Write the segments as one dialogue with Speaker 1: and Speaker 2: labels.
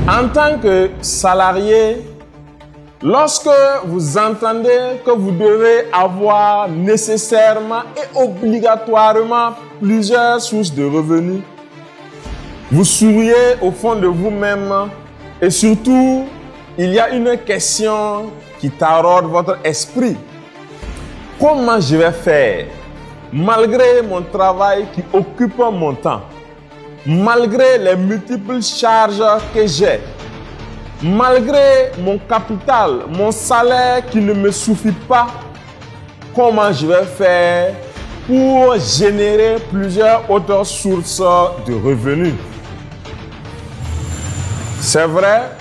Speaker 1: En tant que salarié, lorsque vous entendez que vous devez avoir nécessairement et obligatoirement plusieurs sources de revenus, vous souriez au fond de vous-même et surtout, il y a une question qui taraude votre esprit. Comment je vais faire malgré mon travail qui occupe mon temps, malgré les multiples charges que j'ai, malgré mon capital, mon salaire qui ne me suffit pas, comment je vais faire pour générer plusieurs autres sources de revenus? C'est vrai,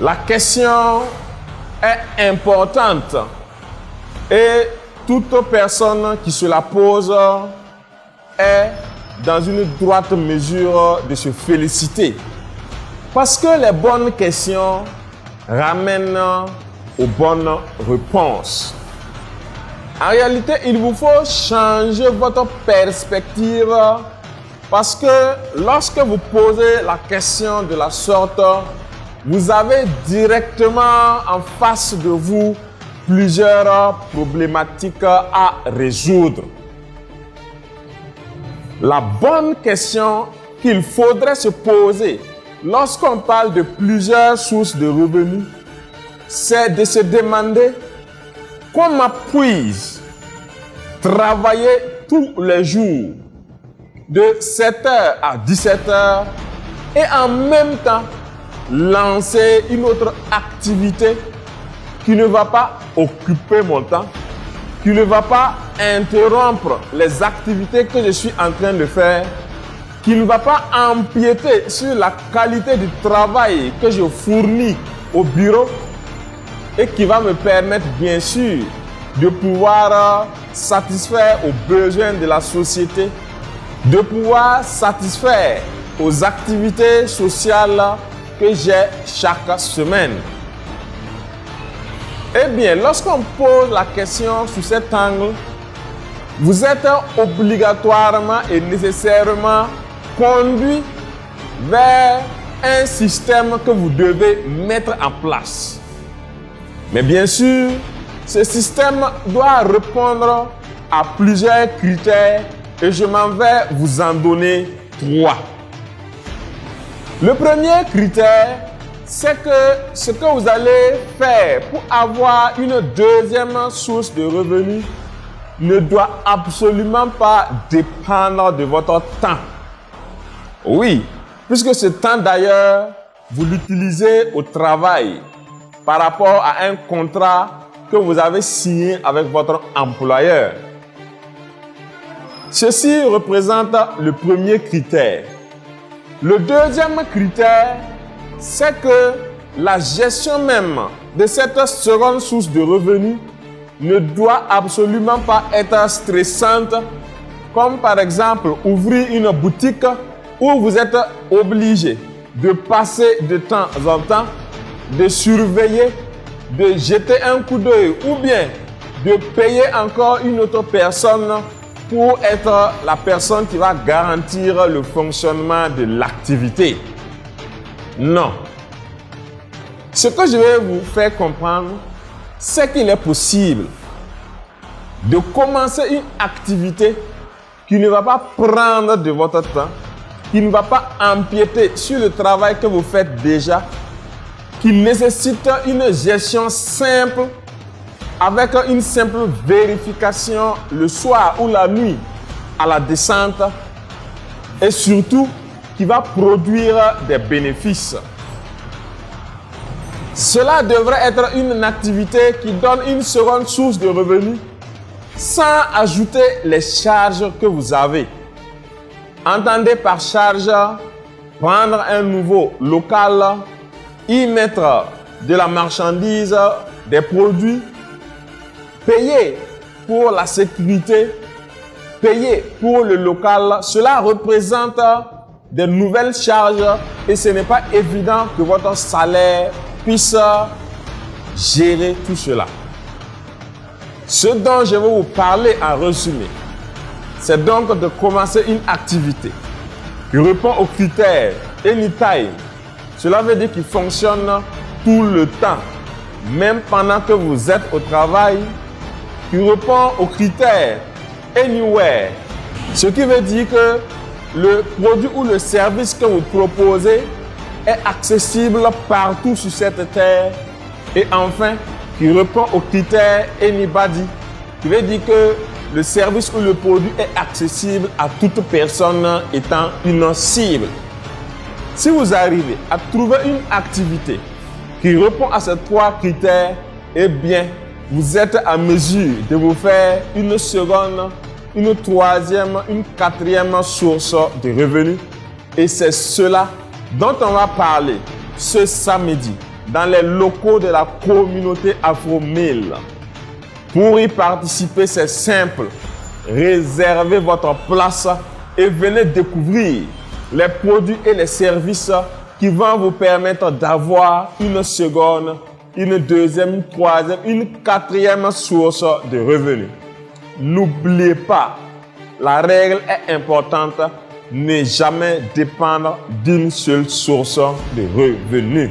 Speaker 1: la question est importante et toute personne qui se la pose est dans une droite mesure de se féliciter. Parce que les bonnes questions ramènent aux bonnes réponses. En réalité, il vous faut changer votre perspective parce que lorsque vous posez la question de la sorte, vous avez directement en face de vous plusieurs problématiques à résoudre. La bonne question qu'il faudrait se poser lorsqu'on parle de plusieurs sources de revenus, c'est de se demander comment puis-je travailler tous les jours de 7h à 17h et en même temps lancer une autre activité qui ne va pas occuper mon temps, qui ne va pas interrompre les activités que je suis en train de faire, qui ne va pas empiéter sur la qualité du travail que je fournis au bureau et qui va me permettre bien sûr de pouvoir satisfaire aux besoins de la société, de pouvoir satisfaire aux activités sociales que j'ai chaque semaine. Eh bien, lorsqu'on pose la question sous cet angle, vous êtes obligatoirement et nécessairement conduit vers un système que vous devez mettre en place. Mais bien sûr, ce système doit répondre à plusieurs critères et je m'en vais vous en donner 3. Le premier critère, c'est que ce que vous allez faire pour avoir une deuxième source de revenus ne doit absolument pas dépendre de votre temps. Oui, puisque ce temps d'ailleurs, vous l'utilisez au travail par rapport à un contrat que vous avez signé avec votre employeur. Ceci représente le premier critère. Le deuxième critère, c'est que la gestion même de cette seconde source de revenus ne doit absolument pas être stressante, comme par exemple ouvrir une boutique où vous êtes obligé de passer de temps en temps, de surveiller, de jeter un coup d'œil ou bien de payer encore une autre personne pour être la personne qui va garantir le fonctionnement de l'activité. Non. Ce que je vais vous faire comprendre, c'est qu'il est possible de commencer une activité qui ne va pas prendre de votre temps, qui ne va pas empiéter sur le travail que vous faites déjà, qui nécessite une gestion simple, avec une simple vérification le soir ou la nuit à la descente, et surtout qui va produire des bénéfices. Cela devrait être une activité qui donne une seconde source de revenus sans ajouter les charges que vous avez. Entendez par charge, prendre un nouveau local, y mettre de la marchandise, des produits, payer pour la sécurité, payer pour le local. Cela représente de nouvelles charges et ce n'est pas évident que votre salaire puisse gérer tout cela. Ce dont je vais vous parler en résumé, c'est donc de commencer une activité qui répond aux critères anytime, Cela veut dire qu'il fonctionne tout le temps, même pendant que vous êtes au travail, qui répond aux critères anywhere. Ce qui veut dire que le produit ou le service que vous proposez est accessible partout sur cette terre. Et enfin, qui répond aux critères anybody, qui veut dire que le service ou le produit est accessible à toute personne étant une cible. Si vous arrivez à trouver une activité qui répond à ces trois critères, eh bien, vous êtes à mesure de vous faire une seconde, une troisième, une quatrième source de revenus. Et c'est cela dont on va parler ce samedi dans les locaux de la communauté Afro-1000. Pour y participer, c'est simple. Réservez votre place et venez découvrir les produits et les services qui vont vous permettre d'avoir une seconde, une deuxième, une troisième, une quatrième source de revenus. N'oubliez pas, la règle est importante, ne jamais dépendre d'une seule source de revenus.